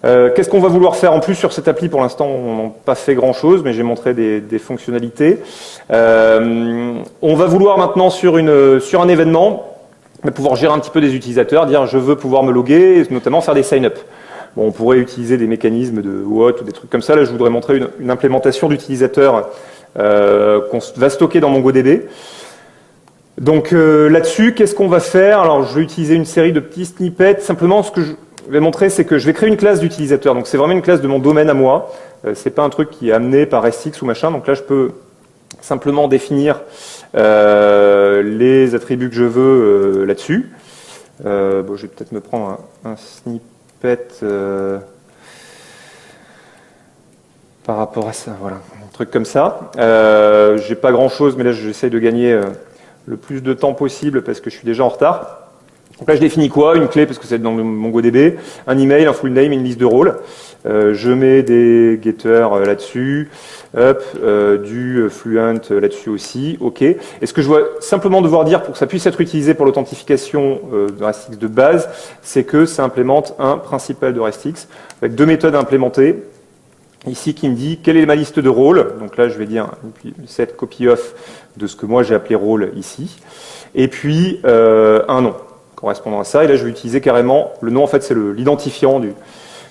[SPEAKER 1] qu'est-ce qu'on va vouloir faire en plus sur cette appli? Pour l'instant, on n'a pas fait grand-chose, mais j'ai montré des fonctionnalités. On va vouloir maintenant sur un événement, pouvoir gérer un petit peu des utilisateurs, dire je veux pouvoir me loguer, et notamment faire des sign-up. Bon, on pourrait utiliser des mécanismes de WOT ou des trucs comme ça. Là, je voudrais montrer une implémentation d'utilisateurs qu'on va stocker dans MongoDB. Donc là-dessus, qu'est-ce qu'on va faire? Alors, je vais utiliser une série de petits snippets. Simplement, ce que je vais montrer, c'est que je vais créer une classe d'utilisateur. Donc, c'est vraiment une classe de mon domaine à moi. C'est pas un truc qui est amené par RESTX ou machin. Donc là, je peux simplement définir les attributs que je veux là-dessus. Bon, je vais peut-être me prendre un snippet par rapport à ça. Voilà, un truc comme ça. J'ai pas grand-chose, mais là, j'essaie de gagner le plus de temps possible parce que je suis déjà en retard. Donc là, je définis quoi? Une clé, parce que c'est dans MongoDB, un email, un full name et une liste de rôles. Je mets des getters là-dessus, du fluent là-dessus aussi, ok. Et ce que je vais simplement devoir dire pour que ça puisse être utilisé pour l'authentification de RESTX de base, c'est que ça implémente un principal de RESTX avec deux méthodes à implémenter. Ici, qui me dit quelle est ma liste de rôles. Donc là, je vais dire set copy-off de ce que moi j'ai appelé rôle ici. Et puis un nom correspondant à ça. Et là, je vais utiliser carrément le nom. En fait, c'est l'identifiant du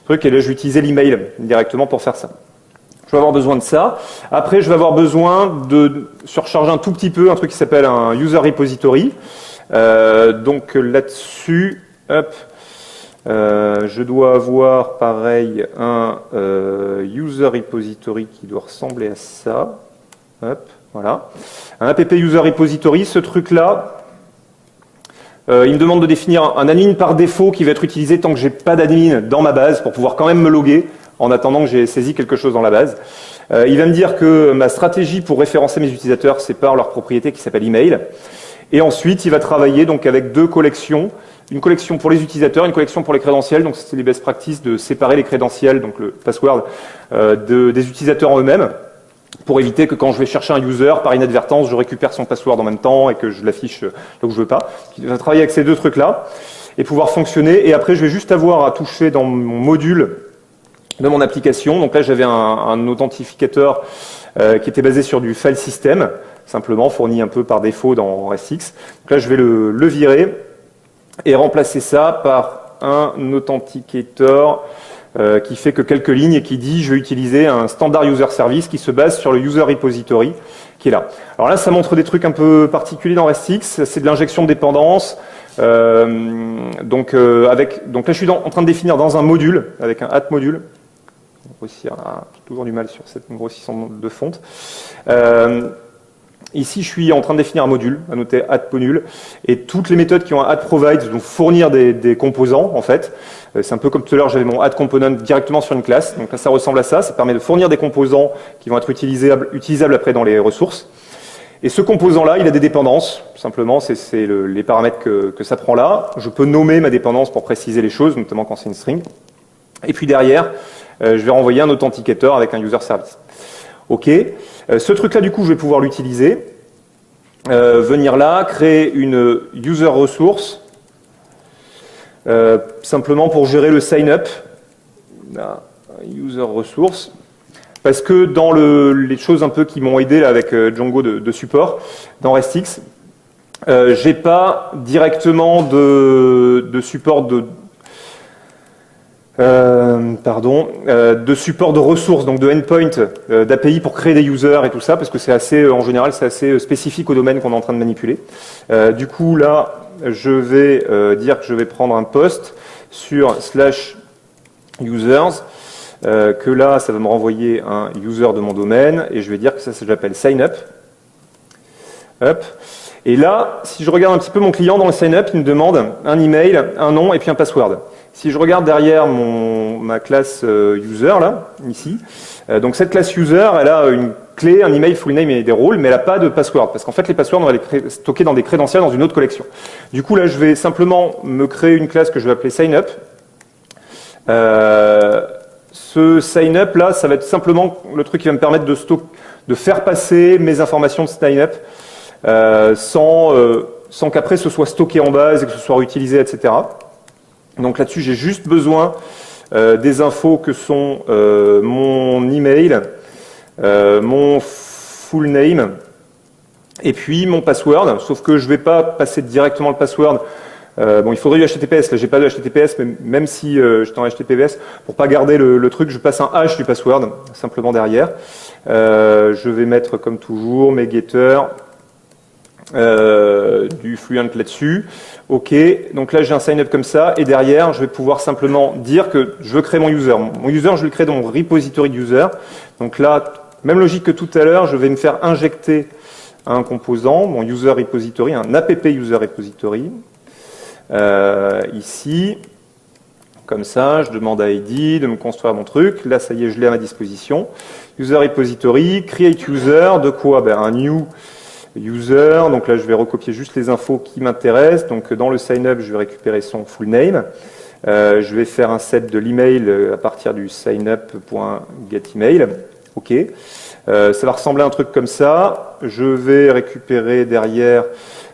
[SPEAKER 1] truc. Et là, je vais utiliser l'email directement pour faire ça. Je vais avoir besoin de ça. Après, je vais avoir besoin de surcharger un tout petit peu un truc qui s'appelle un user repository. Donc là-dessus, hop. Je dois avoir pareil un user repository qui doit ressembler à ça. Hop, voilà. Un app user repository, ce truc-là, il me demande de définir un admin par défaut qui va être utilisé tant que j'ai pas d'admin dans ma base pour pouvoir quand même me loguer en attendant que j'ai saisi quelque chose dans la base. Il va me dire que ma stratégie pour référencer mes utilisateurs, c'est par leur propriété qui s'appelle email. Et ensuite, il va travailler donc avec deux collections. Une collection pour les utilisateurs, une collection pour les crédentiels. Donc, c'est les best practices de séparer les crédentiels, donc le password, des utilisateurs en eux-mêmes, pour éviter que quand je vais chercher un user, par inadvertance, je récupère son password en même temps et que je l'affiche là où je veux pas. Il va travailler avec ces deux trucs-là et pouvoir fonctionner. Et après, je vais juste avoir à toucher dans mon module de mon application. Donc là, j'avais un authentificateur qui était basé sur du file system, simplement fourni un peu par défaut dans RESTX. Donc là, je vais le virer et remplacer ça par un authenticator qui fait que quelques lignes et qui dit je vais utiliser un standard user service qui se base sur le user repository qui est là. Alors là, ça montre des trucs un peu particuliers dans RESTX, c'est de l'injection de dépendance. Donc là, je suis en train de définir dans un module, avec un at module. J'ai toujours du mal sur cette grossissance de fonte. Ici, je suis en train de définir un module, à noter add_module, et toutes les méthodes qui ont un add_provide vont fournir des composants, en fait. C'est un peu comme tout à l'heure, j'avais mon add_component directement sur une classe. Donc là, ça ressemble à ça. Ça permet de fournir des composants qui vont être utilisables après dans les ressources. Et ce composant-là, il a des dépendances. Simplement, c'est les paramètres que ça prend là. Je peux nommer ma dépendance pour préciser les choses, notamment quand c'est une string. Et puis derrière, je vais renvoyer un authenticateur avec un user service. OK. Ce truc-là, du coup, je vais pouvoir l'utiliser. Venir là, créer une user resource, simplement pour gérer le sign-up. User resource. Parce que dans les choses un peu qui m'ont aidé là, avec Django de support, dans RESTX, j'ai pas directement de support de support de ressources, donc de endpoint, d'API pour créer des users et tout ça, parce que c'est assez, en général, c'est assez spécifique au domaine qu'on est en train de manipuler. Du coup, là, je vais dire que je vais prendre un post sur /users, que là, ça va me renvoyer un user de mon domaine, et je vais dire que ça j'appelle sign-up. Et là, si je regarde un petit peu mon client dans le sign-up, il me demande un email, un nom et puis un password. Si je regarde derrière ma classe user, là, ici, donc cette classe user, elle a une clé, un email, full name et des rôles, mais elle n'a pas de password, parce qu'en fait, les passwords, on va les stocker dans des crédentiels dans une autre collection. Du coup, là, je vais simplement me créer une classe que je vais appeler sign-up. Ce sign-up, là, ça va être simplement le truc qui va me permettre de faire passer mes informations de sign-up sans qu'après ce soit stocké en base et que ce soit réutilisé, etc. Donc là-dessus, j'ai juste besoin des infos que sont mon email, mon full name et puis mon password, sauf que je ne vais pas passer directement le password. Bon, il faudrait du HTTPS, là j'ai pas de HTTPS, mais même si j'étais en HTTPS, pour pas garder le truc, je passe un hash du password, simplement derrière. Je vais mettre comme toujours mes getters, du Fluent là-dessus. OK, donc là j'ai un sign-up comme ça, et derrière je vais pouvoir simplement dire que je veux créer mon user. Mon user, je le crée dans mon repository de user. Donc là, même logique que tout à l'heure, je vais me faire injecter un composant, mon user repository, un app user repository. Ici, comme ça, je demande à ID de me construire mon truc. Là, ça y est, je l'ai à ma disposition. User repository, create user, de quoi? Un new user. Donc là, je vais recopier juste les infos qui m'intéressent. Donc dans le sign-up, je vais récupérer son full name. Je vais faire un set de l'email à partir du signup.getEmail. OK. Ça va ressembler à un truc comme ça. Je vais récupérer derrière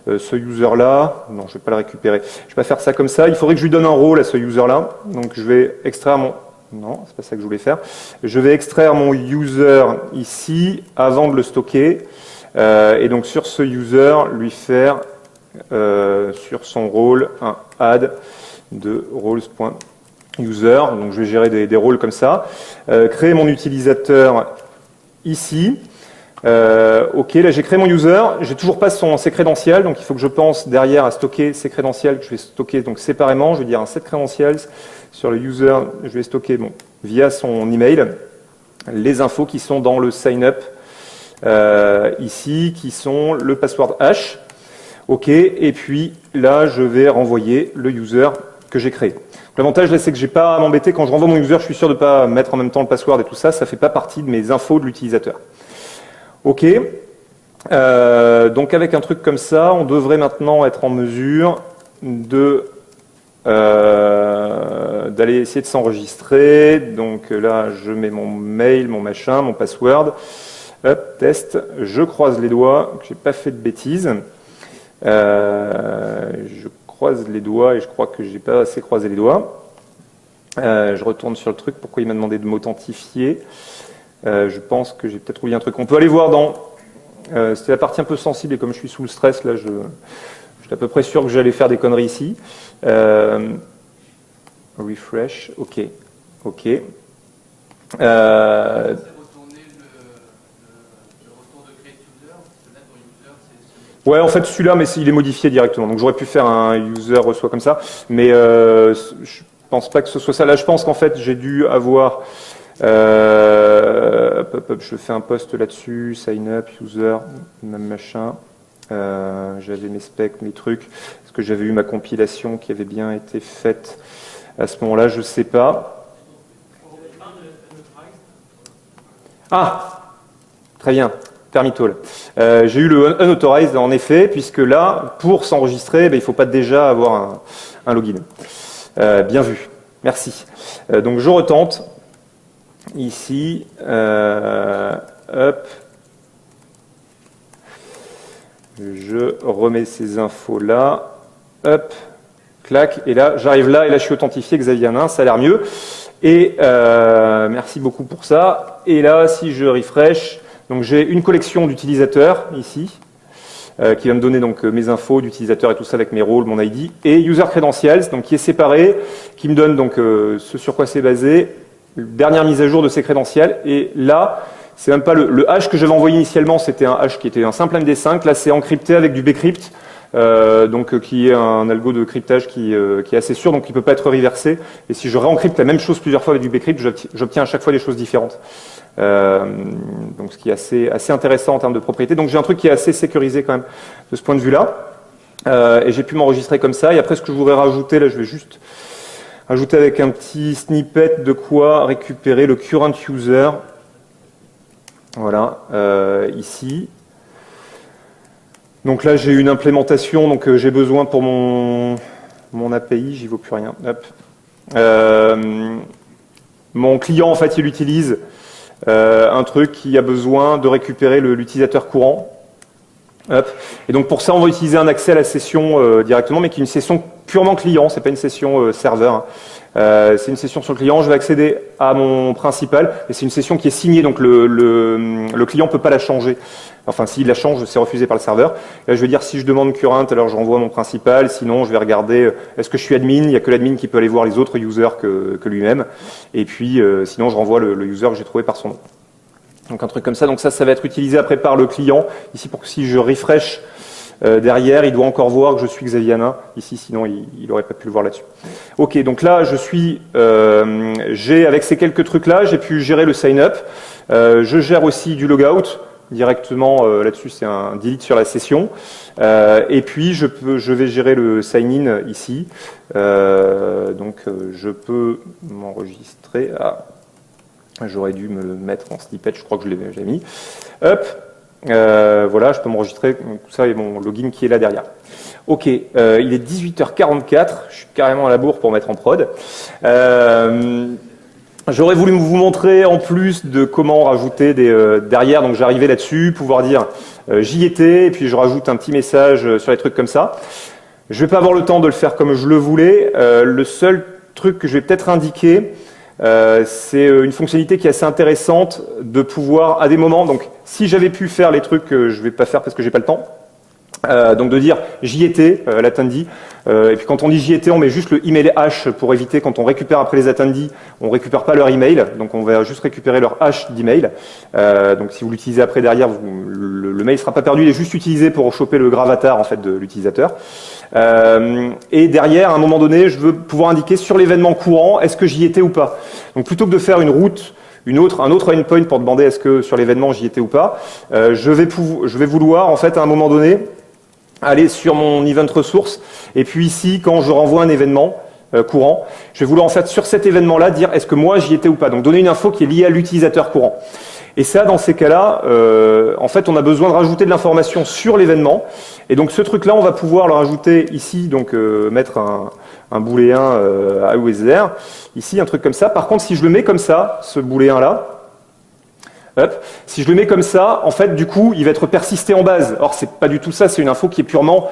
[SPEAKER 1] ce user-là. Non, je ne vais pas le récupérer. Je vais pas faire ça comme ça. Il faudrait que je lui donne un rôle à ce user-là. Donc je vais extraire mon... Non, c'est pas ça que je voulais faire. Je vais extraire mon user ici avant de le stocker. Et donc sur ce user, lui faire sur son rôle un add de roles.user. Donc je vais gérer des rôles comme ça. Créer mon utilisateur ici. OK, là j'ai créé mon user, j'ai toujours pas ses crédentials, donc il faut que je pense derrière à stocker ses crédentials que je vais stocker donc séparément. Je vais dire un set credentials sur le user, je vais stocker via son email les infos qui sont dans le sign-up ici, qui sont le password hash. OK, et puis là je vais renvoyer le user que j'ai créé. L'avantage là, c'est que j'ai pas à m'embêter quand je renvoie mon user, je suis sûr de pas mettre en même temps le password et tout ça, ça fait pas partie de mes infos de l'utilisateur. OK. Donc avec un truc comme ça, on devrait maintenant être en mesure d'aller essayer de s'enregistrer. Donc là, je mets mon mail, mon machin, mon password. Hop, test. Je croise les doigts, que j'ai pas fait de bêtises. Je croise les doigts et je crois que j'ai pas assez croisé les doigts. Je retourne sur le truc. Pourquoi il m'a demandé de m'authentifier? Je pense que j'ai peut-être oublié un truc. On peut aller voir dans... C'était la partie un peu sensible et comme je suis sous le stress, là, j'étais à peu près sûr que j'allais faire des conneries ici. Refresh, ok. Ok. Ouais, en fait, celui-là, mais il est modifié directement. Donc, j'aurais pu faire un user reçoit comme ça, mais je pense pas que ce soit ça. Là, je pense qu'en fait, j'ai dû avoir. Je fais un post là-dessus, sign up, user, même machin. J'avais mes specs, mes trucs. Est-ce que j'avais eu ma compilation qui avait bien été faite à ce moment-là? Je sais pas. Ah, très bien. Permittal. J'ai eu le unauthorized en effet, puisque là, pour s'enregistrer, il ne faut pas déjà avoir un login. Bien vu. Merci. Donc je retente. Ici, hop, je remets ces infos là, hop, clac, et là j'arrive là, et là je suis authentifié Xavier Hanin, ça a l'air mieux, et merci beaucoup pour ça, et là si je refresh, donc j'ai une collection d'utilisateurs ici, qui va me donner donc mes infos d'utilisateurs et tout ça avec mes rôles, mon ID, et user credentials, donc qui est séparé, qui me donne donc ce sur quoi c'est basé, dernière mise à jour de ces crédentiels, et là, c'est même pas le hash que j'avais envoyé initialement, c'était un hash qui était un simple MD5, là c'est encrypté avec du bcrypt, donc qui est un algo de cryptage qui est assez sûr, donc qui peut pas être reversé, et si je réencrypte la même chose plusieurs fois avec du bcrypt, j'obtiens à chaque fois des choses différentes. Donc ce qui est assez intéressant en termes de propriété, donc j'ai un truc qui est assez sécurisé quand même de ce point de vue-là, et j'ai pu m'enregistrer comme ça, et après ce que je voudrais rajouter, là je vais juste ajouter avec un petit snippet de quoi récupérer le current user. Voilà, ici. Donc là, j'ai une implémentation, donc j'ai besoin pour mon API, j'y vaut plus rien. Hop. Mon client, en fait, il utilise un truc qui a besoin de récupérer l'utilisateur courant. Hop. Et donc pour ça, on va utiliser un accès à la session directement, mais qui est une session purement client, c'est pas une session serveur. C'est une session sur le client, je vais accéder à mon principal, et c'est une session qui est signée, donc le client peut pas la changer. Enfin, s'il la change, c'est refusé par le serveur. Et là, je vais dire si je demande current, alors je renvoie mon principal, sinon je vais regarder est-ce que je suis admin, il n'y a que l'admin qui peut aller voir les autres users que lui-même, et puis sinon je renvoie le user que j'ai trouvé par son nom. Donc un truc comme ça, donc ça va être utilisé après par le client, ici pour que si je refresh derrière, il doit encore voir que je suis Xavier Hanin, ici sinon il n'aurait pas pu le voir là-dessus. Ok, donc là je suis, j'ai avec ces quelques trucs là, j'ai pu gérer le sign up, je gère aussi du logout, directement là-dessus c'est un delete sur la session, et puis je vais gérer le sign in ici, donc je peux m'enregistrer, j'aurais dû me le mettre en snippet, je crois que je l'ai déjà mis. Hop, voilà, je peux m'enregistrer, tout ça et mon login qui est là derrière. Ok, il est 18h44, je suis carrément à la bourre pour mettre en prod. J'aurais voulu vous montrer en plus de comment rajouter derrière, donc j'arrivais là-dessus, pouvoir dire j'y étais, et puis je rajoute un petit message sur les trucs comme ça. Je vais pas avoir le temps de le faire comme je le voulais, le seul truc que je vais peut-être indiquer, c'est une fonctionnalité qui est assez intéressante de pouvoir, à des moments, donc si j'avais pu faire les trucs que je vais pas faire parce que j'ai pas le temps, donc de dire j'y étais, l'attendee, et puis quand on dit j'y étais, on met juste le email hash pour éviter quand on récupère après les attendees, on récupère pas leur email, donc on va juste récupérer leur hash d'email. Donc si vous l'utilisez après derrière, le mail sera pas perdu, il est juste utilisé pour choper le gravatar en fait de l'utilisateur. Et derrière, à un moment donné, je veux pouvoir indiquer sur l'événement courant, est-ce que j'y étais ou pas. Donc plutôt que de faire une route, un autre endpoint pour demander est-ce que sur l'événement j'y étais ou pas, je vais vouloir en fait à un moment donné aller sur mon event ressource, et puis ici, quand je renvoie un événement, courant. Je vais vouloir en fait sur cet événement-là dire est-ce que moi j'y étais ou pas. Donc donner une info qui est liée à l'utilisateur courant. Et ça, dans ces cas-là, en fait, on a besoin de rajouter de l'information sur l'événement. Et donc ce truc-là, on va pouvoir le rajouter ici, donc mettre un booléen AOSR, ici, un truc comme ça. Par contre, si je le mets comme ça, ce booléen-là, hop, si je le mets comme ça, en fait, du coup, il va être persisté en base. Or, c'est pas du tout ça, c'est une info qui est purement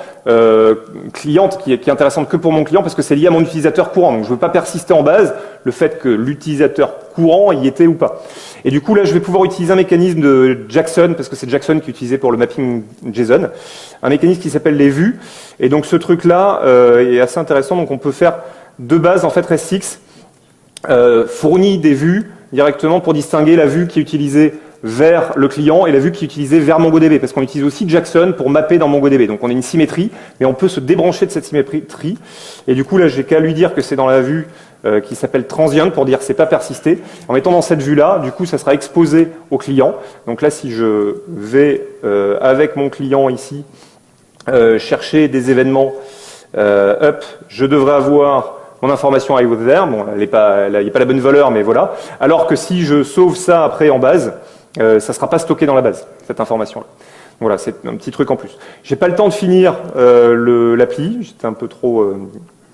[SPEAKER 1] cliente, qui est intéressante que pour mon client, parce que c'est lié à mon utilisateur courant. Donc, je veux pas persister en base le fait que l'utilisateur courant y était ou pas. Et du coup, là, je vais pouvoir utiliser un mécanisme de Jackson, parce que c'est Jackson qui est utilisé pour le mapping JSON, un mécanisme qui s'appelle les vues. Et donc, ce truc-là est assez intéressant. Donc, on peut faire de base, en fait, REST-X fournit des vues directement pour distinguer la vue qui est utilisée vers le client et la vue qui est utilisée vers MongoDB, parce qu'on utilise aussi Jackson pour mapper dans MongoDB. Donc, on a une symétrie, mais on peut se débrancher de cette symétrie. Et du coup, là, j'ai qu'à lui dire que c'est dans la vue qui s'appelle transient pour dire que c'est pas persisté. En mettant dans cette vue-là, du coup, ça sera exposé au client. Donc là, si je vais avec mon client ici chercher des événements je devrais avoir mon information I was there. Bon, il n'y a pas la bonne valeur, mais voilà. Alors que si je sauve ça après en base, ça ne sera pas stocké dans la base, cette information-là. Voilà, c'est un petit truc en plus. J'ai pas le temps de finir l'appli. J'étais un peu trop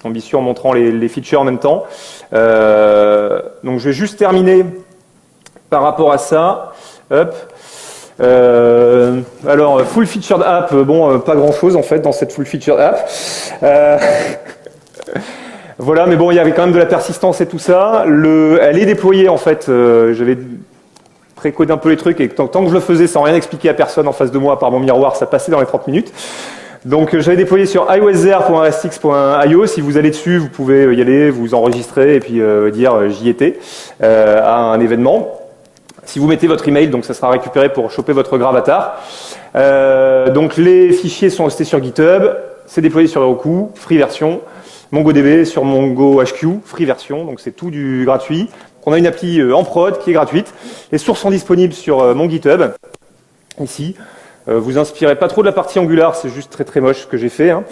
[SPEAKER 1] ambitieux en montrant les features en même temps. Donc je vais juste terminer par rapport à ça. Hop. Alors, full featured app, bon, pas grand chose en fait dans cette full featured app. Voilà, mais bon, il y avait quand même de la persistance et tout ça. Elle est déployée en fait. J'avais précodé un peu les trucs et tant que je le faisais sans rien expliquer à personne en face de moi par mon miroir, ça passait dans les 30 minutes. Donc j'avais déployé sur iosr.restx.io. Si vous allez dessus, vous pouvez y aller, vous enregistrer et puis dire j'y étais à un événement. Si vous mettez votre email, donc ça sera récupéré pour choper votre gravatar. Donc les fichiers sont hostés sur GitHub, c'est déployé sur Heroku, free version. MongoDB sur MongoHQ, free version, donc c'est tout du gratuit. On a une appli en prod qui est gratuite. Les sources sont disponibles sur mon GitHub, ici. Vous inspirez pas trop de la partie Angular, c'est juste très très moche ce que j'ai fait. Hein.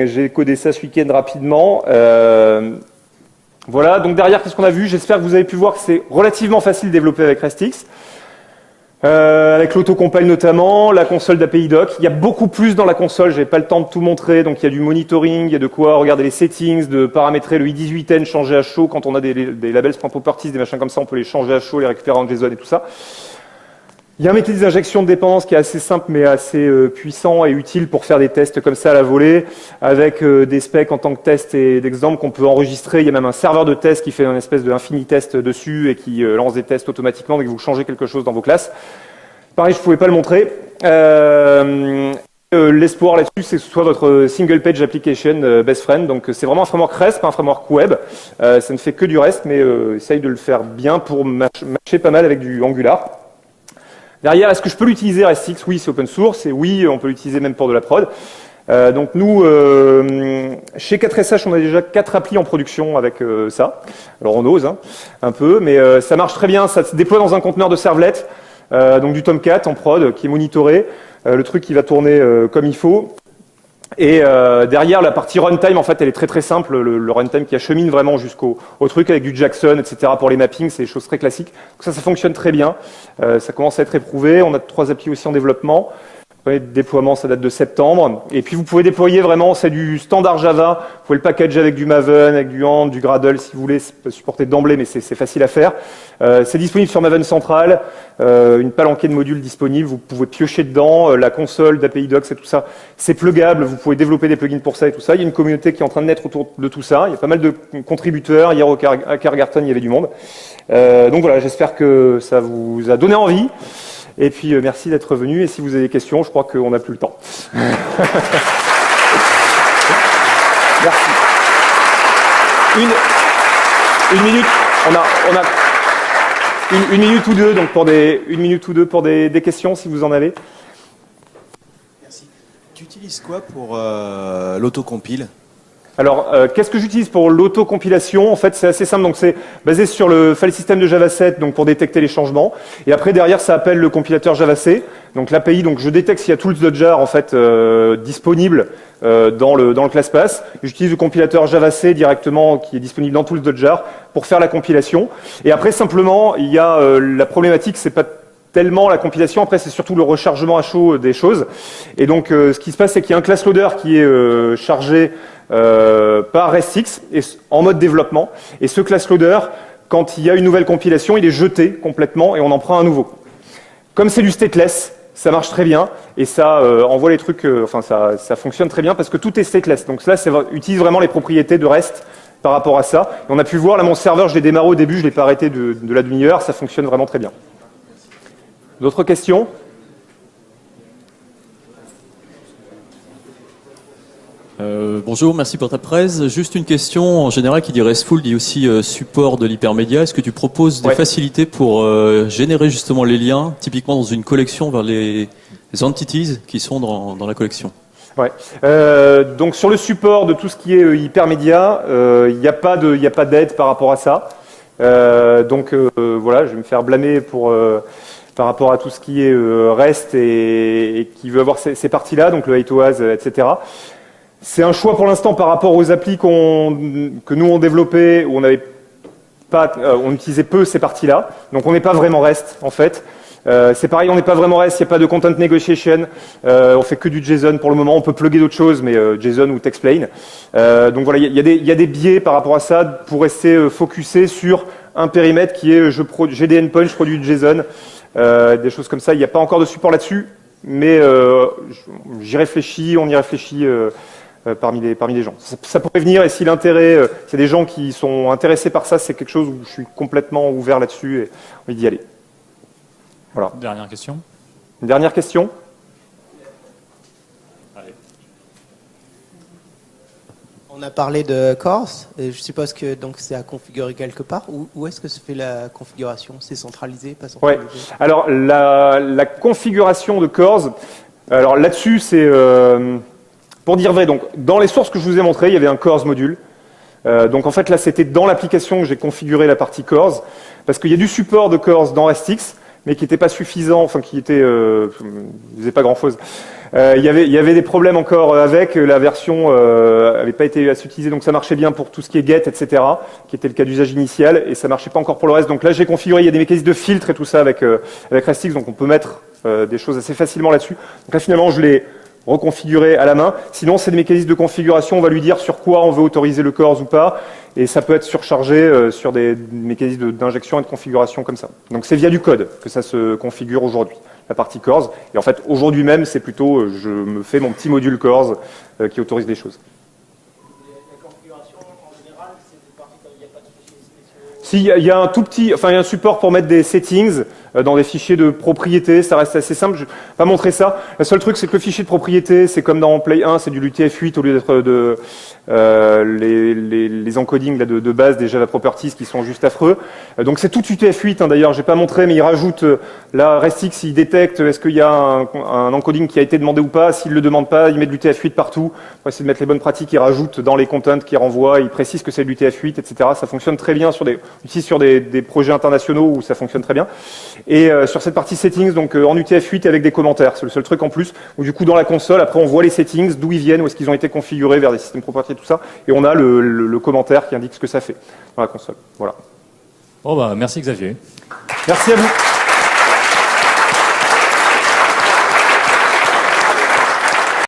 [SPEAKER 1] J'ai codé ça ce week-end rapidement. Voilà, donc derrière, qu'est-ce qu'on a vu? J'espère que vous avez pu voir que c'est relativement facile de développer avec REST-X. Avec l'autocompile notamment, la console d'API Doc. Il y a beaucoup plus dans la console, j'ai pas le temps de tout montrer, donc il y a du monitoring, il y a de quoi regarder les settings, de paramétrer le i18n, changer à chaud, quand on a des labels.properties, des machins comme ça, on peut les changer à chaud, les récupérer en JSON et tout ça. Il y a un mécanisme d'injection de dépendance qui est assez simple mais assez puissant et utile pour faire des tests comme ça à la volée, avec des specs en tant que test et d'exemple qu'on peut enregistrer. Il y a même un serveur de test qui fait une espèce de infini test dessus et qui lance des tests automatiquement dès que vous changez quelque chose dans vos classes. Pareil, je ne pouvais pas le montrer. L'espoir là-dessus, c'est que ce soit votre single page application best friend. Donc c'est vraiment un framework REST, pas un framework web. Ça ne fait que du REST, mais essaye de le faire bien pour matcher pas mal avec du Angular. Derrière, est-ce que je peux l'utiliser REST-X? Oui, c'est open source, et oui, on peut l'utiliser même pour de la prod. Donc nous, chez 4SH, on a déjà 4 applis en production avec ça. Alors on ose un peu, mais ça marche très bien, ça se déploie dans un conteneur de servlet, donc du Tomcat en prod, qui est monitoré. Le truc qui va tourner comme il faut. Et derrière, la partie runtime, en fait, elle est très très simple. Le runtime qui achemine vraiment jusqu'au truc avec du Jackson, etc. pour les mappings, c'est des choses très classiques. Donc ça fonctionne très bien. Ça commence à être éprouvé. On a 3 applis aussi en développement. Le déploiement, ça date de septembre. Et puis vous pouvez déployer vraiment, c'est du standard Java. Vous pouvez le packager avec du Maven, avec du Ant, du Gradle si vous voulez. C'est pas supporté d'emblée, mais c'est facile à faire. C'est disponible sur Maven Central. Une palanquée de modules disponibles. Vous pouvez piocher dedans. La console d'API Docs et tout ça, c'est pluggable. Vous pouvez développer des plugins pour ça et tout ça. Il y a une communauté qui est en train de naître autour de tout ça. Il y a pas mal de contributeurs. Hier au Hackergarten, il y avait du monde. Donc voilà, j'espère que ça vous a donné envie. Et puis, merci d'être venu. Et si vous avez des questions, je crois qu'on n'a plus le temps. Merci. Une minute. On a une minute ou deux, donc une minute ou deux pour des questions, si vous en avez.
[SPEAKER 2] Merci. Tu utilises quoi pour l'autocompile?
[SPEAKER 1] Alors, qu'est-ce que j'utilise pour l'autocompilation? En fait, c'est assez simple. Donc, c'est basé sur le file system de Java 7, donc pour détecter les changements. Et après, derrière, ça appelle le compilateur JavaC. Donc, l'API, donc je détecte s'il y a tools.jar en fait disponible dans le ClassPass. J'utilise le compilateur JavaC directement qui est disponible dans tools.jar pour faire la compilation. Et après, simplement, il y a la problématique, c'est pas tellement la compilation, après c'est surtout le rechargement à chaud des choses. Et donc ce qui se passe, c'est qu'il y a un class loader qui est chargé par RESTX et, en mode développement. Et ce class loader, quand il y a une nouvelle compilation, il est jeté complètement et on en prend un nouveau. Comme c'est du stateless, ça marche très bien et ça envoie les trucs, enfin ça fonctionne très bien parce que tout est stateless. Donc là, ça utilise vraiment les propriétés de REST par rapport à ça. Et on a pu voir, là mon serveur, je l'ai démarré au début, je ne l'ai pas arrêté de la demi-heure, ça fonctionne vraiment très bien. D'autres questions?
[SPEAKER 2] Bonjour, merci pour ta presse. Juste une question, en général, qui dit RESTful dit aussi support de l'hypermédia. Est-ce que tu proposes des facilités pour générer justement les liens, typiquement dans une collection vers les entities qui sont dans la collection?
[SPEAKER 1] Ouais. Donc sur le support de tout ce qui est hypermédia, il n'y a pas d'aide par rapport à ça. Donc voilà, je vais me faire blâmer par rapport à tout ce qui est REST et qui veut avoir ces parties-là, donc le HATOAS, etc. C'est un choix pour l'instant par rapport aux applis que nous on développait, où on utilisait peu ces parties-là. Donc on n'est pas vraiment REST en fait. C'est pareil, on n'est pas vraiment REST, il n'y a pas de content negotiation, on fait que du JSON pour le moment, on peut plugger d'autres choses, mais JSON ou TextPlain. Donc voilà, il y a des biais par rapport à ça pour rester focusé sur un périmètre qui est j'ai des endpoints, je produis du JSON, des choses comme ça. Il n'y a pas encore de support là-dessus, mais j'y réfléchis, on y réfléchit parmi les gens. Ça pourrait venir, et si l'intérêt, c'est des gens qui sont intéressés par ça, c'est quelque chose où je suis complètement ouvert là-dessus et envie d'y aller. Voilà.
[SPEAKER 3] Dernière question.
[SPEAKER 1] Une dernière question?
[SPEAKER 3] Allez.
[SPEAKER 4] On a parlé de CORS, et je suppose que donc c'est à configurer quelque part. Où est-ce que se fait la configuration? C'est centralisé, pas centralisé?
[SPEAKER 1] Ouais. Alors la configuration de CORS, alors là-dessus c'est pour dire vrai. Donc dans les sources que je vous ai montrées, il y avait un CORS module. Donc en fait là c'était dans l'application que j'ai configuré la partie CORS parce qu'il y a du support de CORS dans RESTX, mais qui n'était pas suffisant, enfin qui était, faisait pas grand-chose. Il y avait des problèmes encore avec, la version avait pas été assez utilisée, donc ça marchait bien pour tout ce qui est get, etc., qui était le cas d'usage initial, et ça marchait pas encore pour le reste. Donc là j'ai configuré, il y a des mécanismes de filtre et tout ça avec RESTX, donc on peut mettre des choses assez facilement là-dessus. Donc là finalement je l'ai reconfigurer à la main. Sinon, c'est des mécanismes de configuration. On va lui dire sur quoi on veut autoriser le CORS ou pas. Et ça peut être surchargé sur des mécanismes d'injection et de configuration comme ça. Donc, c'est via du code que ça se configure aujourd'hui, la partie CORS. Et en fait, aujourd'hui même, c'est plutôt, je me fais mon petit module CORS qui autorise des choses.
[SPEAKER 4] La configuration, en général, c'est parti quand il n'y a pas de fichiers spéciaux.
[SPEAKER 1] Si, il y a un tout petit, enfin, il y a un support pour mettre des settings dans des fichiers de propriété, ça reste assez simple, je vais pas montrer ça. Le seul truc, c'est que le fichier de propriété, c'est comme dans Play 1, c'est du UTF-8 au lieu d'être les encodings là, de base des Java Properties qui sont juste affreux. Donc c'est tout UTF-8, hein, d'ailleurs, j'ai pas montré, mais il rajoute, là, RESTX, il détecte est-ce qu'il y a un encoding qui a été demandé ou pas. S'il le demande pas, il met de l'UTF-8 partout. Pour essayer de mettre les bonnes pratiques, il rajoute dans les contents qu'il renvoie, il précise que c'est de l'UTF-8, etc. Ça fonctionne très bien sur des projets internationaux où ça fonctionne très bien. Et sur cette partie settings, donc en UTF-8 avec des commentaires, c'est le seul truc en plus, où du coup dans la console, après on voit les settings, d'où ils viennent, où est-ce qu'ils ont été configurés vers des systèmes propriétaires, tout ça, et on a le commentaire qui indique ce que ça fait dans la console. Voilà.
[SPEAKER 3] Bon bah merci Xavier.
[SPEAKER 1] Merci à vous.